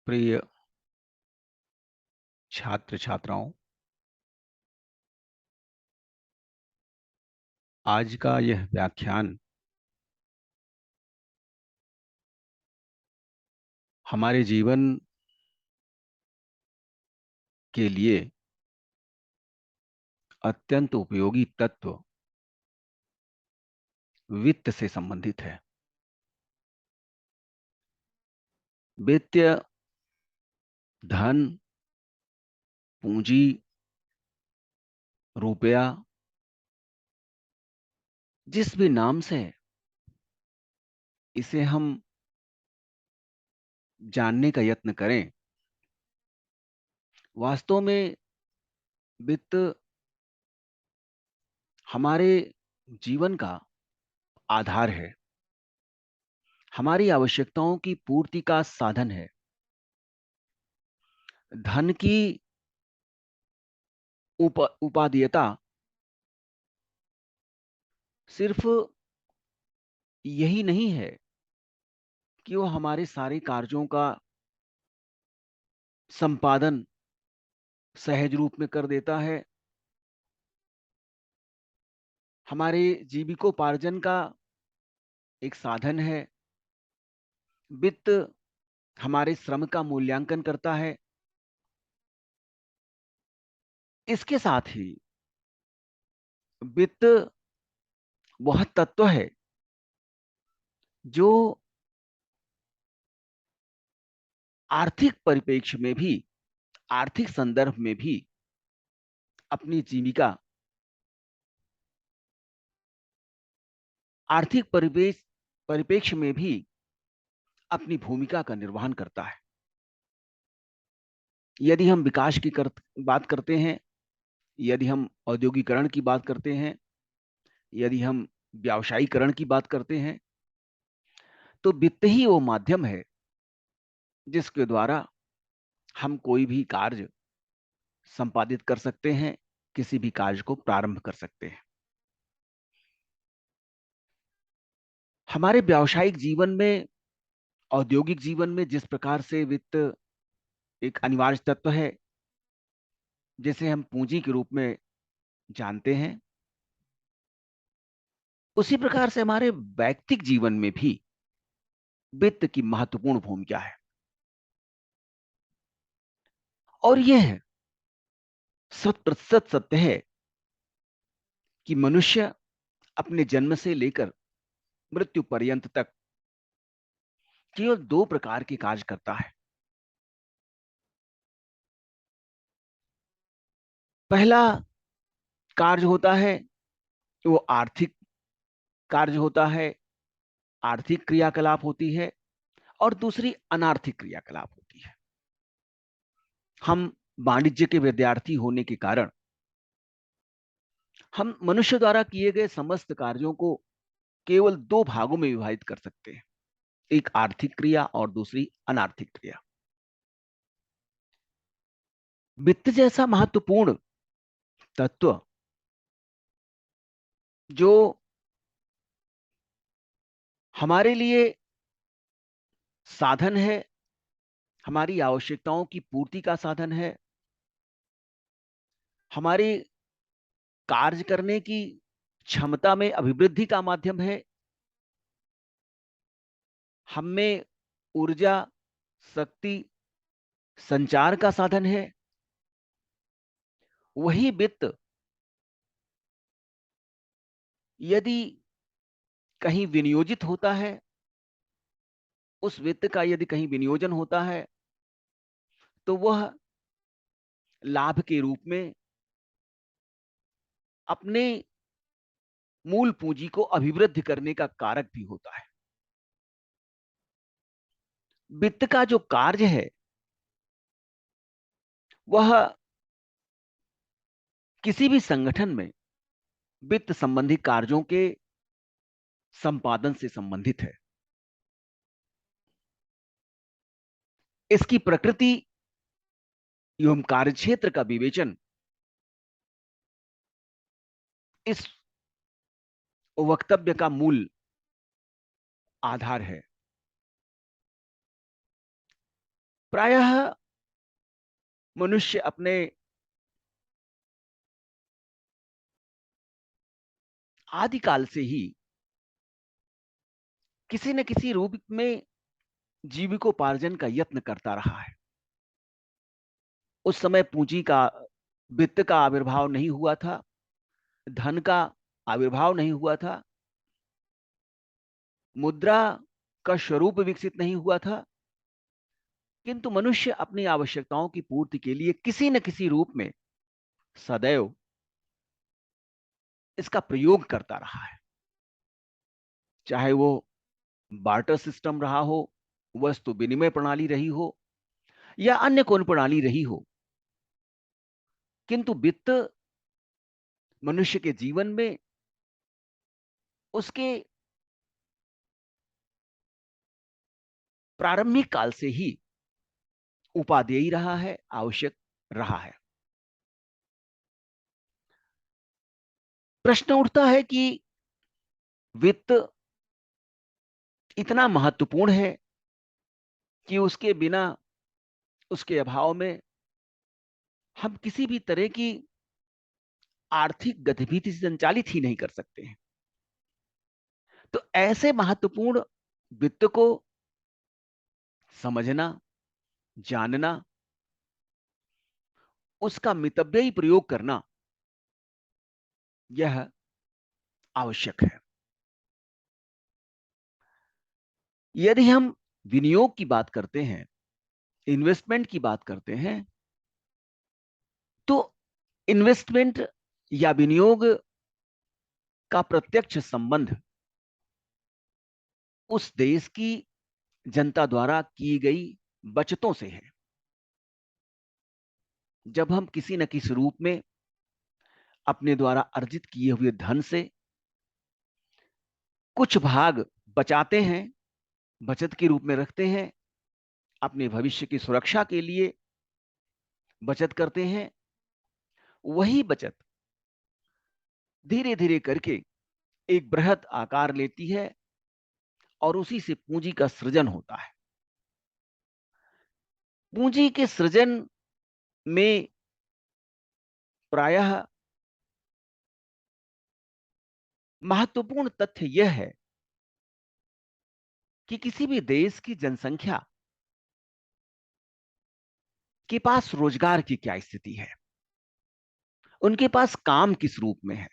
प्रिय छात्र छात्राओं, आज का यह व्याख्यान हमारे जीवन के लिए अत्यंत उपयोगी तत्व वित्त से संबंधित है। वित्त धन, पूंजी, रुपया, जिस भी नाम से इसे हम जानने का यत्न करें, वास्तव में वित्त हमारे जीवन का आधार है, हमारी आवश्यकताओं की पूर्ति का साधन है। धन की उपादेयता सिर्फ यही नहीं है कि वो हमारे सारे कार्यों का संपादन सहज रूप में कर देता है, हमारे जीविकोपार्जन का एक साधन है। वित्त हमारे श्रम का मूल्यांकन करता है। इसके साथ ही वित्त वह तत्व है जो आर्थिक परिप्रेक्ष्य में भी, आर्थिक संदर्भ में भी अपनी जीविका, आर्थिक परिप्रेक्ष्य में भी अपनी भूमिका का निर्वहन करता है। यदि हम विकास की बात करते हैं, यदि हम औद्योगिकरण की बात करते हैं, यदि हम व्यावसायीकरण की बात करते हैं, तो वित्त ही वो माध्यम है जिसके द्वारा हम कोई भी कार्य संपादित कर सकते हैं, किसी भी कार्य को प्रारंभ कर सकते हैं। हमारे व्यावसायिक जीवन में, औद्योगिक जीवन में जिस प्रकार से वित्त एक अनिवार्य तत्व है, जिसे हम पूंजी के रूप में जानते हैं, उसी प्रकार से हमारे वैयक्तिक जीवन में भी वित्त की महत्वपूर्ण भूमिका है। और यह 100% सत्य है कि मनुष्य अपने जन्म से लेकर मृत्यु पर्यंत तक केवल दो प्रकार के कार्य करता है। पहला कार्य होता है वो आर्थिक कार्य होता है, आर्थिक क्रियाकलाप होती है, और दूसरी अनार्थिक क्रियाकलाप होती है। हम वाणिज्य के विद्यार्थी होने के कारण हम मनुष्य द्वारा किए गए समस्त कार्यों को केवल दो भागों में विभाजित कर सकते हैं, एक आर्थिक क्रिया और दूसरी अनार्थिक क्रिया। वित्त जैसा महत्वपूर्ण तत्व जो हमारे लिए साधन है, हमारी आवश्यकताओं की पूर्ति का साधन है, हमारे कार्य करने की क्षमता में अभिवृद्धि का माध्यम है, हम में ऊर्जा, शक्ति, संचार का साधन है, वही वित्त यदि कहीं विनियोजित होता है, उस वित्त का यदि कहीं विनियोजन होता है, तो वह लाभ के रूप में अपने मूल पूंजी को अभिवृद्धि करने का कारक भी होता है। वित्त का जो कार्य है वह किसी भी संगठन में वित्त संबंधी कार्यों के संपादन से संबंधित है। इसकी प्रकृति एवं कार्यक्षेत्र का विवेचन इस वक्तव्य का मूल आधार है। प्रायः मनुष्य अपने आदिकाल से ही किसी न किसी रूप में जीविकोपार्जन का यत्न करता रहा है। उस समय पूंजी का, वित्त का आविर्भाव नहीं हुआ था, धन का आविर्भाव नहीं हुआ था, मुद्रा का स्वरूप विकसित नहीं हुआ था, किंतु मनुष्य अपनी आवश्यकताओं की पूर्ति के लिए किसी न किसी रूप में सदैव इसका प्रयोग करता रहा है। चाहे वो बार्टर सिस्टम रहा हो, वस्तु विनिमय प्रणाली रही हो, या अन्य कोई प्रणाली रही हो, किंतु वित्त मनुष्य के जीवन में उसके प्रारंभिक काल से ही उपादेय रहा है, आवश्यक रहा है। प्रश्न उठता है कि वित्त इतना महत्वपूर्ण है कि उसके बिना, उसके अभाव में हम किसी भी तरह की आर्थिक गतिविधि संचालित ही नहीं कर सकते हैं। तो ऐसे महत्वपूर्ण वित्त को समझना, जानना, उसका मितव्ययी प्रयोग करना, यह आवश्यक है। यदि हम विनियोग की बात करते हैं, इन्वेस्टमेंट की बात करते हैं, तो इन्वेस्टमेंट या विनियोग का प्रत्यक्ष संबंध उस देश की जनता द्वारा की गई बचतों से है। जब हम किसी न किसी रूप में अपने द्वारा अर्जित किए हुए धन से कुछ भाग बचाते हैं, बचत के रूप में रखते हैं, अपने भविष्य की सुरक्षा के लिए बचत करते हैं, वही बचत धीरे धीरे करके एक बृहद आकार लेती है और उसी से पूंजी का सृजन होता है। पूंजी के सृजन में प्रायः महत्वपूर्ण तथ्य यह है कि किसी भी देश की जनसंख्या के पास रोजगार की क्या स्थिति है, उनके पास काम किस रूप में है,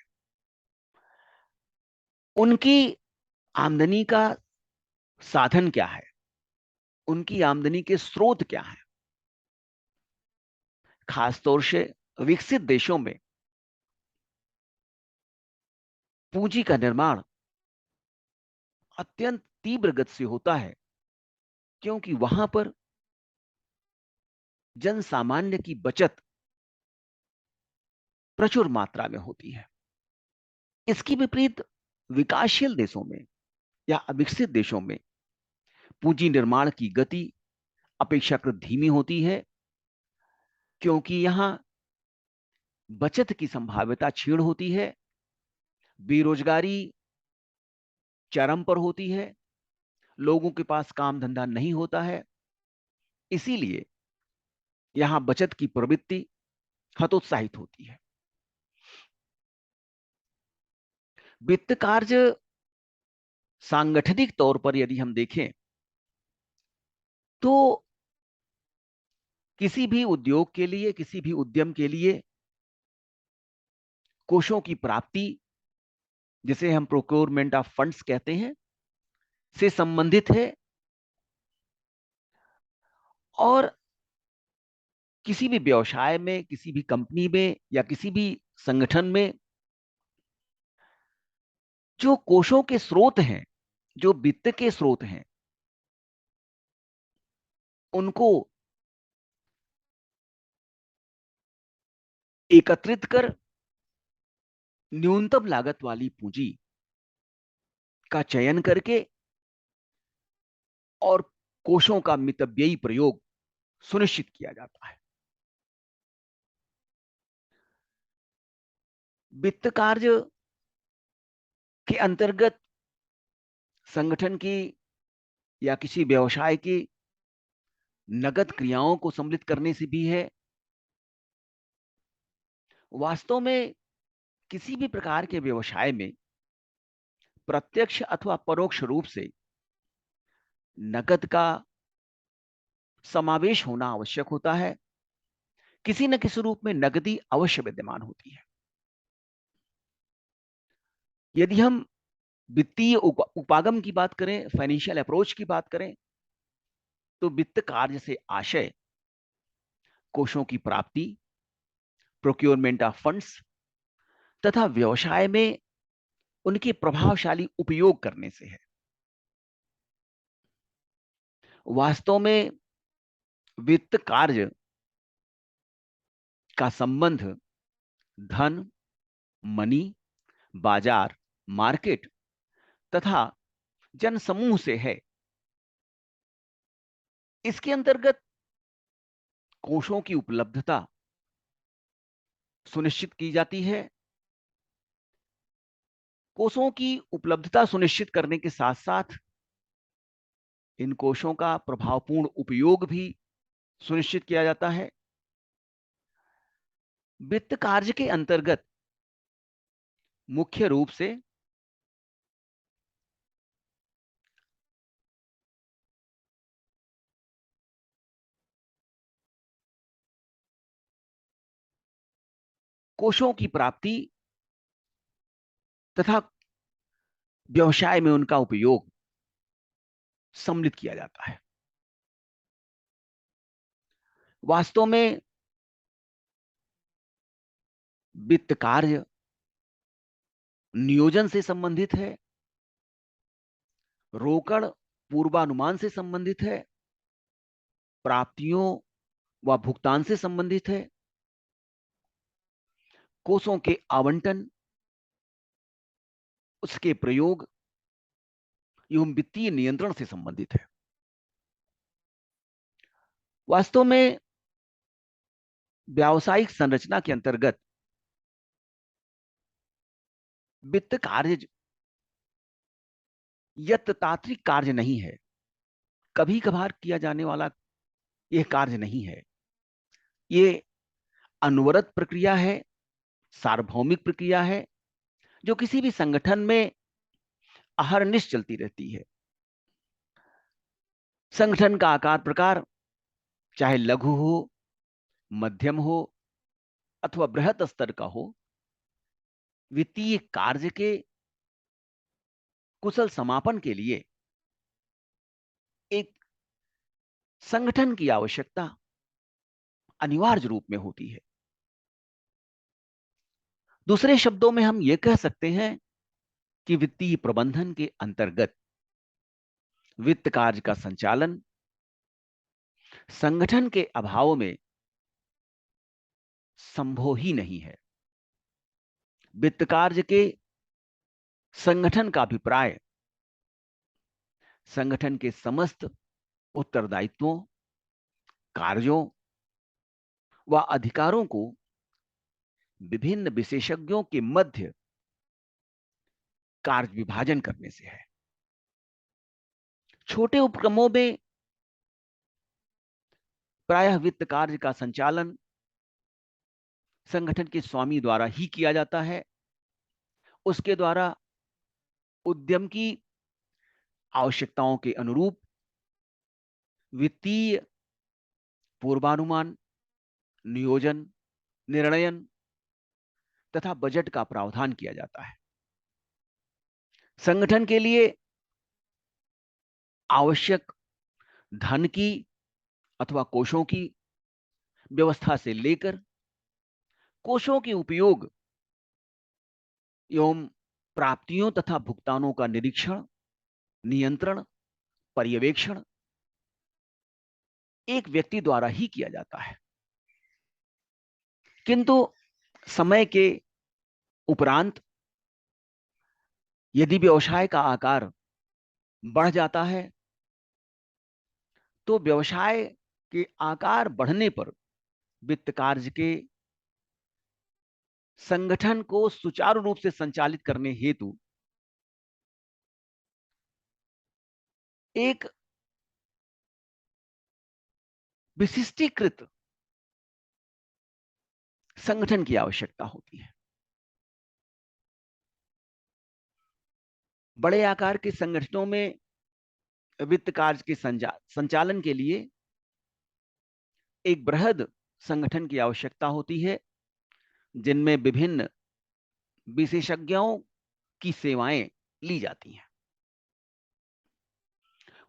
उनकी आमदनी का साधन क्या है, उनकी आमदनी के स्रोत क्या है। खासतौर से विकसित देशों में पूंजी का निर्माण अत्यंत तीव्र गति से होता है, क्योंकि वहां पर जन सामान्य की बचत प्रचुर मात्रा में होती है। इसकी विपरीत विकासशील देशों में या अविकसित देशों में पूंजी निर्माण की गति अपेक्षाकृत धीमी होती है, क्योंकि यहां बचत की संभाव्यता क्षीण होती है, बेरोजगारी चरम पर होती है, लोगों के पास काम धंधा नहीं होता है। इसीलिए यहां बचत की प्रवृत्ति हतोत्साहित होती है। वित्त कार्य सांगठनिक तौर पर यदि हम देखें तो किसी भी उद्योग के लिए, किसी भी उद्यम के लिए कोषों की प्राप्ति, जिसे हम प्रोक्योरमेंट ऑफ फंड्स कहते हैं, से संबंधित है। और किसी भी व्यवसाय में, किसी भी कंपनी में या किसी भी संगठन में जो कोषों के स्रोत हैं, जो वित्त के स्रोत हैं, उनको एकत्रित कर न्यूनतम लागत वाली पूंजी का चयन करके और कोषों का मितव्ययी प्रयोग सुनिश्चित किया जाता है। वित्त कार्य के अंतर्गत संगठन की या किसी व्यवसाय की नगद क्रियाओं को सम्मिलित करने से भी है। वास्तव में किसी भी प्रकार के व्यवसाय में प्रत्यक्ष अथवा परोक्ष रूप से नकद का समावेश होना आवश्यक होता है। किसी न किसी रूप में नकदी अवश्य विद्यमान होती है। यदि हम वित्तीय उपागम की बात करें, फाइनेंशियल अप्रोच की बात करें, तो वित्त कार्य से आशय कोषों की प्राप्ति, प्रोक्योरमेंट ऑफ फंड्स तथा व्यवसाय में उनके प्रभावशाली उपयोग करने से है। वास्तव में वित्त कार्य का संबंध धन, मनी, बाजार, मार्केट तथा जनसमूह से है। इसके अंतर्गत कोषों की उपलब्धता सुनिश्चित की जाती है। कोषों की उपलब्धता सुनिश्चित करने के साथ साथ इन कोषों का प्रभावपूर्ण उपयोग भी सुनिश्चित किया जाता है। वित्त कार्य के अंतर्गत मुख्य रूप से कोषों की प्राप्ति तथा व्यवसाय में उनका उपयोग सम्मिलित किया जाता है। वास्तव में वित्त कार्य नियोजन से संबंधित है, रोकड़ पूर्वानुमान से संबंधित है, प्राप्तियों व भुगतान से संबंधित है, कोषों के आवंटन, उसके प्रयोग एवं वित्तीय नियंत्रण से संबंधित है। वास्तव में व्यावसायिक संरचना के अंतर्गत वित्त कार्य यथातांत्रिक कार्य नहीं है, कभी कभार किया जाने वाला यह कार्य नहीं है। ये अनवरत प्रक्रिया है, सार्वभौमिक प्रक्रिया है, जो किसी भी संगठन में अहरनिश चलती रहती है। संगठन का आकार प्रकार चाहे लघु हो, मध्यम हो अथवा बृहत स्तर का हो, वित्तीय कार्य के कुशल समापन के लिए एक संगठन की आवश्यकता अनिवार्य रूप में होती है। दूसरे शब्दों में हम यह कह सकते हैं कि वित्तीय प्रबंधन के अंतर्गत वित्त कार्य का संचालन संगठन के अभाव में संभव ही नहीं है। वित्त कार्य के संगठन का अभिप्राय संगठन के समस्त उत्तरदायित्वों, कार्यों व अधिकारों को विभिन्न विशेषज्ञों के मध्य कार्य विभाजन करने से है। छोटे उपक्रमों में प्रायः वित्त कार्य का संचालन संगठन के स्वामी द्वारा ही किया जाता है। उसके द्वारा उद्यम की आवश्यकताओं के अनुरूप वित्तीय पूर्वानुमान, नियोजन, निर्णयन तथा बजट का प्रावधान किया जाता है। संगठन के लिए आवश्यक धन की अथवा कोषों की व्यवस्था से लेकर कोषों के उपयोग एवं प्राप्तियों तथा भुगतानों का निरीक्षण, नियंत्रण, पर्यवेक्षण एक व्यक्ति द्वारा ही किया जाता है। किंतु समय के उपरांत यदि व्यवसाय का आकार बढ़ जाता है तो व्यवसाय के आकार बढ़ने पर वित्त कार्य के संगठन को सुचारू रूप से संचालित करने हेतु एक विशिष्टीकृत संगठन की आवश्यकता होती है। बड़े आकार के संगठनों में वित्त कार्य के संचालन के लिए एक बृहद संगठन की आवश्यकता होती है, जिनमें विभिन्न विशेषज्ञों की सेवाएं ली जाती हैं।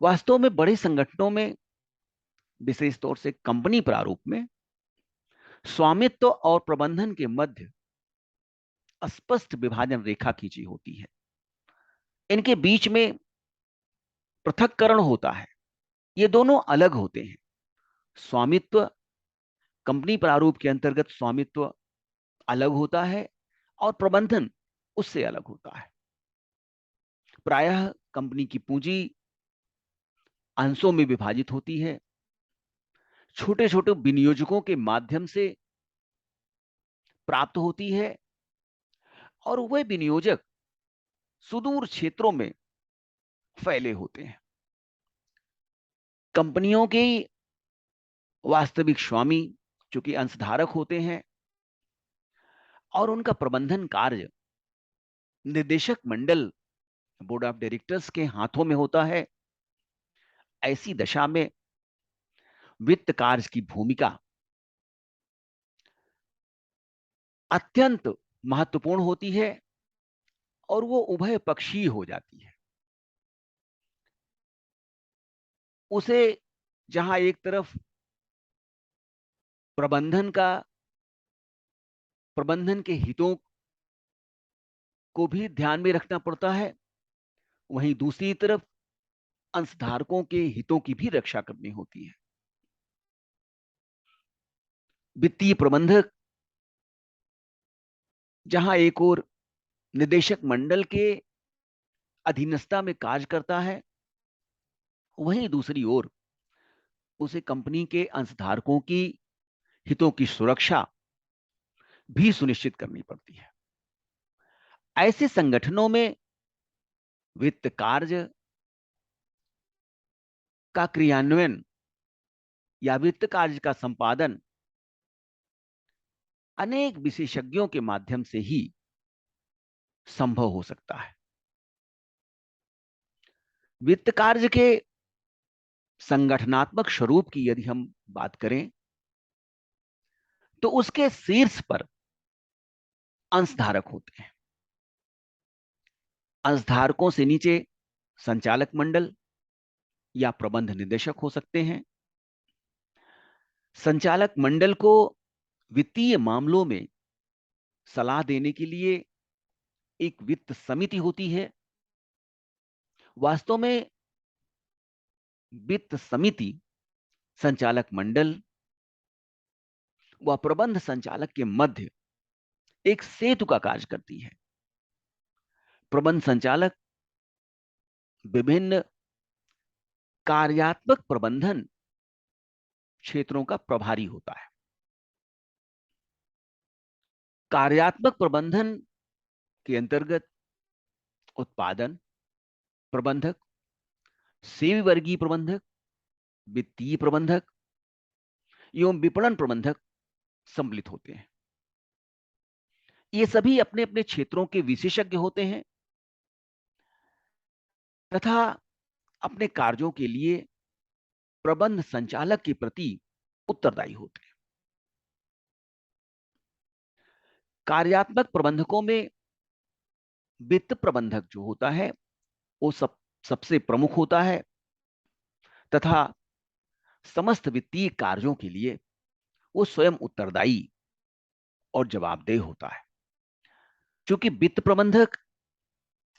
वास्तव में बड़े संगठनों में, विशेष तौर से कंपनी प्रारूप में, स्वामित्व और प्रबंधन के मध्य स्पष्ट विभाजन रेखा खींची होती है। इनके बीच में पृथक्करण होता है। ये दोनों अलग होते हैं। स्वामित्व, कंपनी प्रारूप के अंतर्गत स्वामित्व अलग होता है और प्रबंधन उससे अलग होता है। प्रायः कंपनी की पूंजी अंशों में विभाजित होती है, छोटे छोटे विनियोजकों के माध्यम से प्राप्त होती है, और वह विनियोजक सुदूर क्षेत्रों में फैले होते हैं। कंपनियों के वास्तविक स्वामी, चूंकि अंशधारक होते हैं, और उनका प्रबंधन कार्य निदेशक मंडल, बोर्ड ऑफ डायरेक्टर्स के हाथों में होता है। ऐसी दशा में वित्त कार्य की भूमिका अत्यंत महत्वपूर्ण होती है, और वो उभय पक्षीय हो जाती है। उसे, जहां एक तरफ प्रबंधन के हितों को भी ध्यान में रखना पड़ता है, वहीं दूसरी तरफ अंशधारकों के हितों की भी रक्षा करनी होती है। वित्तीय प्रबंधक जहां एक और निदेशक मंडल के अधीनस्था में कार्य करता है, वहीं दूसरी ओर उसे कंपनी के अंशधारकों की हितों की सुरक्षा भी सुनिश्चित करनी पड़ती है। ऐसे संगठनों में वित्त कार्य का क्रियान्वयन या वित्त कार्य का संपादन अनेक विशेषज्ञों के माध्यम से ही संभव हो सकता है। वित्त कार्य के संगठनात्मक स्वरूप की यदि हम बात करें, तो उसके शीर्ष पर अंशधारक होते हैं। अंशधारकों से नीचे संचालक मंडल या प्रबंध निदेशक हो सकते हैं। संचालक मंडल को वित्तीय मामलों में सलाह देने के लिए एक वित्त समिति होती है। वास्तव में वित्त समिति संचालक मंडल व प्रबंध संचालक के मध्य एक सेतु का कार्य करती है। प्रबंध संचालक विभिन्न कार्यात्मक प्रबंधन क्षेत्रों का प्रभारी होता है। कार्यात्मक प्रबंधन के अंतर्गत उत्पादन प्रबंधक, सेवी वर्गीय प्रबंधक, वित्तीय प्रबंधक एवं विपणन प्रबंधक सम्मिलित होते हैं। ये सभी अपने अपने क्षेत्रों के विशेषज्ञ होते हैं तथा अपने कार्यों के लिए प्रबंध संचालक के प्रति उत्तरदायी होते हैं। कार्यात्मक प्रबंधकों में वित्त प्रबंधक जो होता है वो सबसे प्रमुख होता है तथा समस्त वित्तीय कार्यों के लिए वो स्वयं उत्तरदायी और जवाबदेह होता है। क्योंकि वित्त प्रबंधक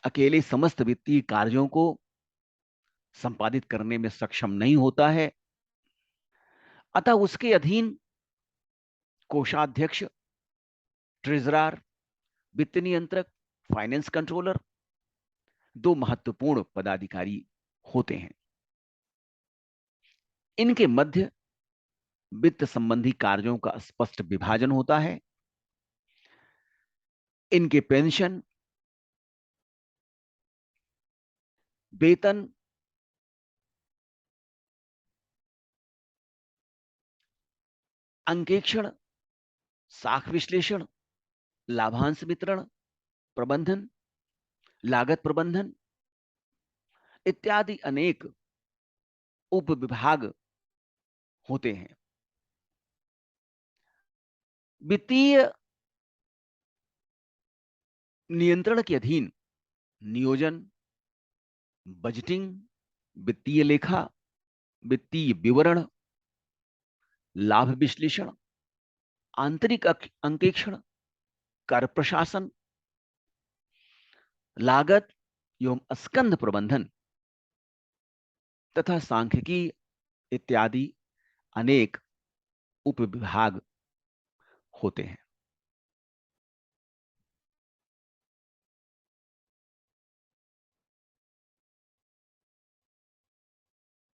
अकेले समस्त वित्तीय कार्यों को संपादित करने में सक्षम नहीं होता है, अतः उसके अधीन कोषाध्यक्ष, ट्रेजरर, वित्त नियंत्रक, फाइनेंस कंट्रोलर दो महत्वपूर्ण पदाधिकारी होते हैं। इनके मध्य वित्त संबंधी कार्यों का स्पष्ट विभाजन होता है। इनके पेंशन, वेतन, अंकेक्षण, साख विश्लेषण, लाभांश वितरण प्रबंधन, लागत प्रबंधन इत्यादि अनेक उप विभाग होते हैं। वित्तीय नियंत्रण के अधीन नियोजन, बजटिंग, वित्तीय लेखा, वित्तीय विवरण, लाभ विश्लेषण, आंतरिक अंकेक्षण, कर प्रशासन, लागत एवं स्कंध प्रबंधन तथा सांख्यिकी इत्यादि अनेक उप विभाग होते हैं।